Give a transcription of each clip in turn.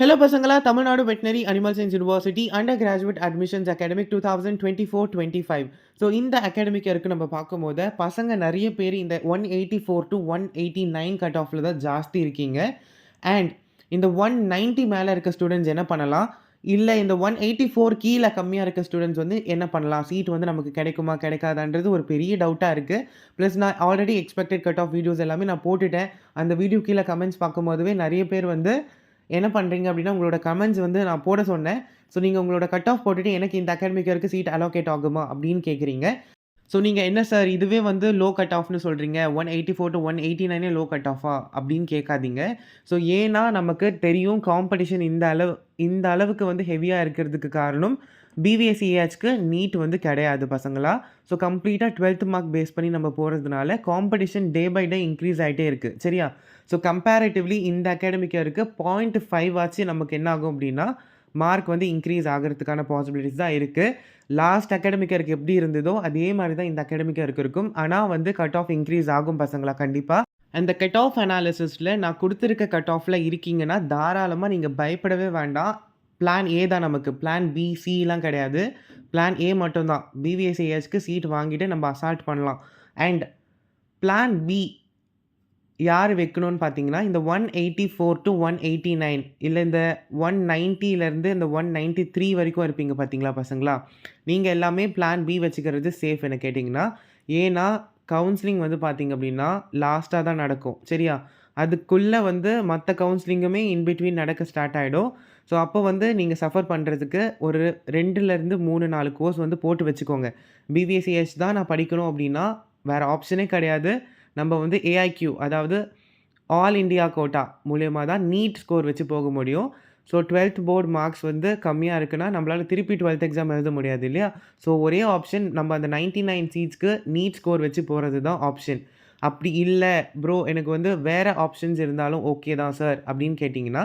Hello பசங்களா, Tamil Nadu veterinary animal science university under graduate admissions academic 2024-25. So இந்த academic இருக்கு நம்ம பார்க்கும்போது பசங்க நிறைய பேர் இந்த 184 to 189 கட் ஆஃபில் தான் ஜாஸ்தி இருக்கீங்க. அண்ட் இந்த 190 மேலே இருக்க ஸ்டூடெண்ட்ஸ் என்ன பண்ணலாம், இல்லை இந்த 184 கீழே கம்மியாக இருக்க ஸ்டூடெண்ட்ஸ் வந்து என்ன பண்ணலாம், சீட் வந்து நமக்கு கிடைக்குமா கிடைக்காதான்றது ஒரு பெரிய டவுட்டாக இருக்குது. ப்ளஸ் நான் already expected cut off videos எல்லாமே நான் போட்டுட்டேன். அந்த வீடியோ கீழே கமெண்ட்ஸ் பார்க்கும்போதுவே நிறைய பேர் வந்து என்ன பண்ணுறீங்க அப்படின்னா, உங்களோட கமெண்ட்ஸ் வந்து நான் போட சொன்னேன். ஸோ நீங்கள் உங்களோட கட் ஆஃப் போட்டுட்டு எனக்கு இந்த அகாடமிக் இயருக்கு சீட் அலோகேட் ஆகுமா அப்படின்னு கேட்குறீங்க. ஸோ நீங்கள் என்ன சார் இதுவே வந்து லோ கட் ஆஃப்னு சொல்கிறீங்க, 184 to 189 லோ கட் ஆஃபா அப்படின்னு கேட்காதீங்க. ஸோ ஏன்னா நமக்கு தெரியும் காம்படிஷன் இந்த அளவுக்கு வந்து ஹெவியாக இருக்கிறதுக்கு காரணம் பிவிஎஸ்சிஹெச்க்கு நீட் வந்து கிடையாது பசங்களா. ஸோ கம்ப்ளீட்டாக 12th மார்க் பேஸ் பண்ணி நம்ம போகிறதுனால competition day by day increase ஆகிட்டே இருக்குது. சரியா? ஸோ கம்பேரிட்டிவ்லி இந்த அகாடமிக் இயருக்கு 0.5 ஆச்சு நமக்கு என்ன ஆகும் அப்படின்னா மார்க் வந்து இன்க்ரீஸ் ஆகிறதுக்கான பாசிபிலிட்டிஸ் தான் இருக்குது. லாஸ்ட் அகாடமிக் இயருக்கு எப்படி இருந்ததோ அதே மாதிரி தான் இந்த அகாடமிக் இயருக்கு இருக்கும். ஆனால் வந்து கட் ஆஃப் இன்க்ரீஸ் ஆகும் பசங்களா கண்டிப்பாக. அந்த கட் ஆஃப் அனாலிசிஸில் நான் கொடுத்துருக்க கட் ஆஃபில் இருக்கீங்கன்னா தாராளமாக நீங்கள் பயப்படவே வேண்டாம். பிளான் ஏ தான் நமக்கு. பிளான் பி, சிலாம் கிடையாது. பிளான் ஏ மட்டும்தான். பிவிஎஸ்சிஹெச்க்கு சீட் வாங்கிட்டு நம்ம அசால்ட் பண்ணலாம். அண்ட் பிளான் பி யார் வைக்கணும்னு பார்த்தீங்கன்னா, இந்த 184 to 189 இல்லை இந்த 190லேருந்து இந்த 193 வரைக்கும் இருப்பீங்க பார்த்தீங்களா பசங்களா? நீங்கள் எல்லாமே பிளான் பி வச்சுக்கிறது சேஃப் என்ன கேட்டிங்கன்னா. ஏன்னா கவுன்சிலிங் வந்து பார்த்தீங்க அப்படின்னா லாஸ்ட்டாக தான் நடக்கும். சரியா? அதுக்குள்ளே வந்து மற்ற கவுன்சிலிங்குமே இன் பிட்வீன் நடக்க ஸ்டார்ட் ஆகிடும். ஸோ அப்போ வந்து நீங்கள் சஃபர் பண்ணுறதுக்கு ஒரு 2லேருந்து 3, 4 கோர்ஸ் வந்து போட்டு வச்சுக்கோங்க. பிவிஎஸ்சிஹெச் தான் நான் படிக்கணும் அப்படின்னா வேறு ஆப்ஷனே கிடையாது. நம்ம வந்து ஏஐக்யூ அதாவது ஆல் இண்டியா கோட்டா மூலியமா தான் நீட் ஸ்கோர் வச்சு போக முடியும். ஸோ 12th போர்ட் மார்க்ஸ் வந்து கம்மியாக இருக்குன்னா நம்மளால் திருப்பி 12th எக்ஸாம் எழுத முடியாது இல்லையா? ஸோ ஒரே ஆப்ஷன் நம்ம அந்த 99 சீட்ஸ்க்கு நீட் ஸ்கோர் வச்சு போகிறது தான் ஆப்ஷன். அப்படி இல்லை ப்ரோ எனக்கு வந்து வேறு ஆப்ஷன்ஸ் இருந்தாலும் ஓகே தான் சார் அப்படின்னு கேட்டிங்கன்னா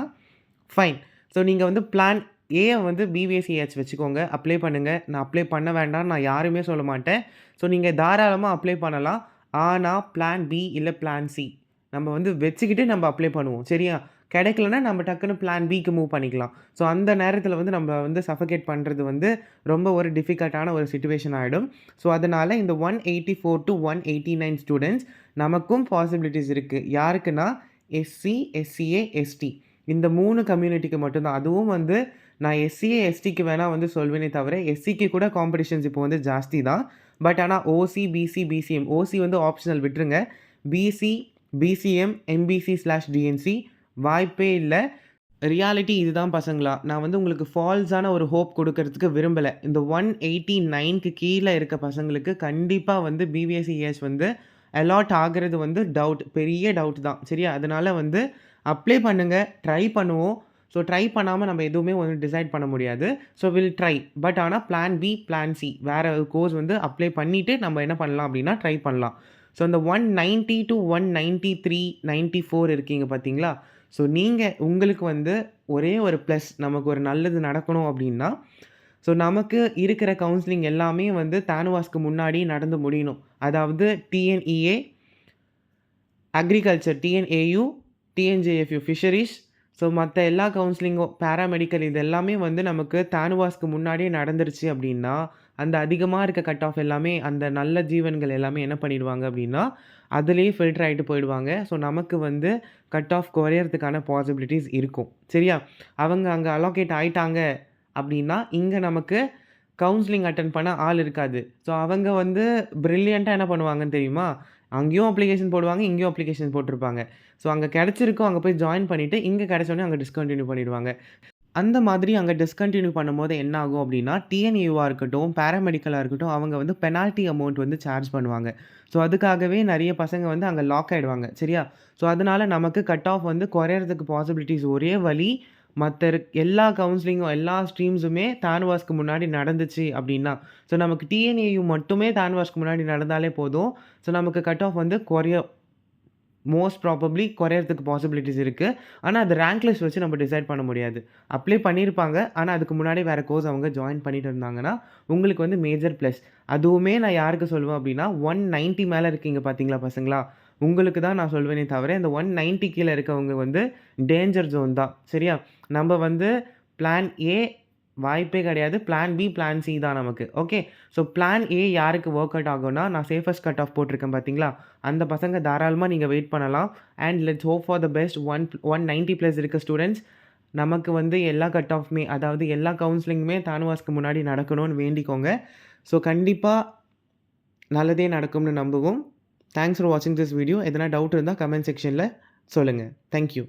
ஃபைன். ஸோ நீங்கள் வந்து பிளான் ஏ வந்து பிவிஎஸ்சிஹெச் வச்சுக்கோங்க. அப்ளை பண்ணுங்கள். நான் அப்ளை பண்ண வேண்டாம்னு நான் யாருமே சொல்ல மாட்டேன். ஸோ நீங்கள் தாராளமாக அப்ளை பண்ணலாம். ஆனால் பிளான் பி இல்லை பிளான் சி நம்ம வந்து வச்சுக்கிட்டு நம்ம அப்ளை பண்ணுவோம். சரியா? கிடைக்கலன்னா நம்ம டக்குன்னு பிளான் பிக்கு மூவ் பண்ணிக்கலாம். ஸோ அந்த நேரத்தில் வந்து நம்ம வந்து சஃபகேட் பண்ணுறது வந்து ரொம்ப ஒரு டிஃபிகல்ட்டான ஒரு சிச்சுவேஷன் ஆகிடும். ஸோ அதனால் இந்த 184 to 189 ஸ்டூடெண்ட்ஸ் நமக்கும் பாசிபிலிட்டிஸ் இருக்குது. யாருக்குன்னா எஸ்சி, எஸ்சிஏ, எஸ்டி இந்த 3 கம்யூனிட்டிக்கு மட்டும்தான். அதுவும் வந்து நான் எஸ்சிஏ, எஸ்டிக்கு வேணால் வந்து சொல்வேனே தவிர எஸ்சிக்கு கூட காம்படிஷன்ஸ் இப்போ வந்து ஜாஸ்தி தான். பட் ஆனால் ஓசி, பிசி, பிசிஎம் ஓசி வந்து ஆப்ஷனல் விட்டுருங்க. பிசி, பிசிஎம், எம்பிசி/டிஎன்சி வாய்ப்பே இல்லை. ரியாலிட்டி இதுதான் பசங்களா. நான் வந்து உங்களுக்கு ஃபால்ஸான ஒரு ஹோப் கொடுக்கறதுக்கு விரும்பலை. இந்த 189க்கு கீழே இருக்க பசங்களுக்கு கண்டிப்பாக வந்து பிவிஎஸ்சிஹெச் வந்து அலாட் ஆகிறது வந்து பெரிய டவுட் தான். சரியா? அதனால் வந்து அப்ளை பண்ணுங்கள். ட்ரை பண்ணுவோம். ஸோ ட்ரை பண்ணாமல் நம்ம எதுவுமே வந்து டிசைட் பண்ண முடியாது. So will try. பட் ஆனால் பிளான் பி, பிளான் சி வேறு கோர்ஸ் வந்து அப்ளை பண்ணிவிட்டு நம்ம என்ன பண்ணலாம் அப்படின்னா ட்ரை பண்ணலாம். ஸோ இந்த 190 to 193, 94 இருக்கீங்க பார்த்தீங்களா? ஸோ நீங்கள் உங்களுக்கு வந்து ஒரே ஒரு ப்ளஸ் நமக்கு ஒரு நல்லது நடக்கணும் அப்படின்னா, ஸோ நமக்கு இருக்கிற கவுன்சிலிங் எல்லாமே வந்து தானுவாஸ்க்கு முன்னாடி நடந்து முடியணும். அதாவது TNEA, agriculture TNAU, TNJFU fisheries, so மற்ற எல்லா கவுன்சிலிங்கும் பேராமெடிக்கல் இது எல்லாமே வந்து நமக்கு தானுவாஸ்க்கு முன்னாடியே நடந்துருச்சு அப்படின்னா, அந்த அதிகமாக இருக்க கட் ஆஃப் எல்லாமே அந்த நல்ல ஜீவன்கள் எல்லாமே என்ன பண்ணிடுவாங்க அப்படின்னா, அதிலேயே ஃபில்டர் ஆகிட்டு போயிடுவாங்க. ஸோ நமக்கு வந்து கட் ஆஃப் குறையறதுக்கான பாசிபிலிட்டிஸ் இருக்கும். சரியா? அவங்க அங்கே அலோகேட் ஆயிட்டாங்க அப்படின்னா, இங்கே நமக்கு கவுன்சிலிங் அட்டெண்ட் பண்ண ஆள் இருக்காது. ஸோ அவங்க வந்து பிரில்லியண்ட்டாக என்ன பண்ணுவாங்கன்னு தெரியுமா? அங்கேயும் அப்ளிகேஷன் போடுவாங்க, இங்கேயும் அப்ளிகேஷன் போட்டிருப்பாங்க. ஸோ அங்கே கிடச்சிருக்கும் அங்கே போய் ஜாயின் பண்ணிவிட்டு, இங்கே கிடச்சோனே அங்கே டிஸ்கன்டின்யூ பண்ணிடுவாங்க. அந்த மாதிரி அங்கே டிஸ்கன்டின்யூ பண்ணும்போது என்ன ஆகும் அப்படின்னா, டிஎன்ஏயூவாக இருக்கட்டும், பேராமெடிக்கலாக இருக்கட்டும், அவங்க வந்து பெனால்ட்டி அமௌண்ட் வந்து சார்ஜ் பண்ணுவாங்க. ஸோ அதுக்காகவே நிறைய பசங்க வந்து அங்கே லாக் ஆகிடுவாங்க. சரியா? ஸோ அதனால நமக்கு கட் ஆஃப் வந்து குறையறதுக்கு பாசிபிலிட்டிஸ் ஒரே வழி மற்ற எல்லா கவுன்சிலிங்கும் எல்லா ஸ்ட்ரீம்ஸுமே தானுவாஸ்க்கு முன்னாடி நடந்துச்சு அப்படின்னா, ஸோ நமக்கு டிஎன்ஏயூ மட்டுமே தானுவாஸ்க்கு முன்னாடி நடந்தாலே போதும். ஸோ நமக்கு கட் ஆஃப் வந்து மோஸ்ட் ப்ராபப்ளி குறையறதுக்கு பாசிபிலிட்டிஸ் இருக்குது. ஆனால் அது ரேங்க் லிஸ்ட் வச்சு நம்ம டிசைட் பண்ண முடியாது. அப்ளை பண்ணியிருப்பாங்க. ஆனால் அதுக்கு முன்னாடி வேறு கோர்ஸ் அவங்க ஜாயின் பண்ணிட்டு இருந்தாங்கன்னா, உங்களுக்கு வந்து மேஜர் ப்ளஸ். அதுவுமே நான் யாருக்கு சொல்லுவேன் அப்படின்னா, 190 மேலே இருக்கீங்க பார்த்தீங்களா பசங்களா? உங்களுக்கு தான் நான் சொல்வேனே தவிர, இந்த 190 கீழே இருக்கவங்க வந்து டேஞ்சர் ஜோன் தான். சரியா? நம்ம வந்து பிளான் ஏ வாய்ப்பே கிடையாது. பிளான் பி, பிளான் சி தான் நமக்கு. ஓகே. ஸோ பிளான் ஏ யாருக்கு வொர்க் அவுட் ஆகும்னா, நான் சேஃபஸ்ட் கட் ஆஃப் போட்டிருக்கேன் பார்த்தீங்களா? அந்த பசங்க தாராளமா நீங்க வெயிட் பண்ணலாம். And let's hope for the best. 190 plus இருக்க ஸ்டூடண்ட்ஸ் நமக்கு வந்து எல்லா கட் ஆஃப்மே அதாவது எல்லா கவுன்சிலிங்குமே தானுவாஸ்க்கு முன்னாடி நடக்கணும்னு வேண்டிக்கோங்க. ஸோ கண்டிப்பா நல்லதே நடக்கும்னு நம்புவோம். தேங்க்ஸ் ஃபார் வாட்சிங் திஸ் வீடியோ. எதனா டவுட் இருந்தா கமெண்ட் செக்ஷன்ல சொல்லுங்க. Thank you.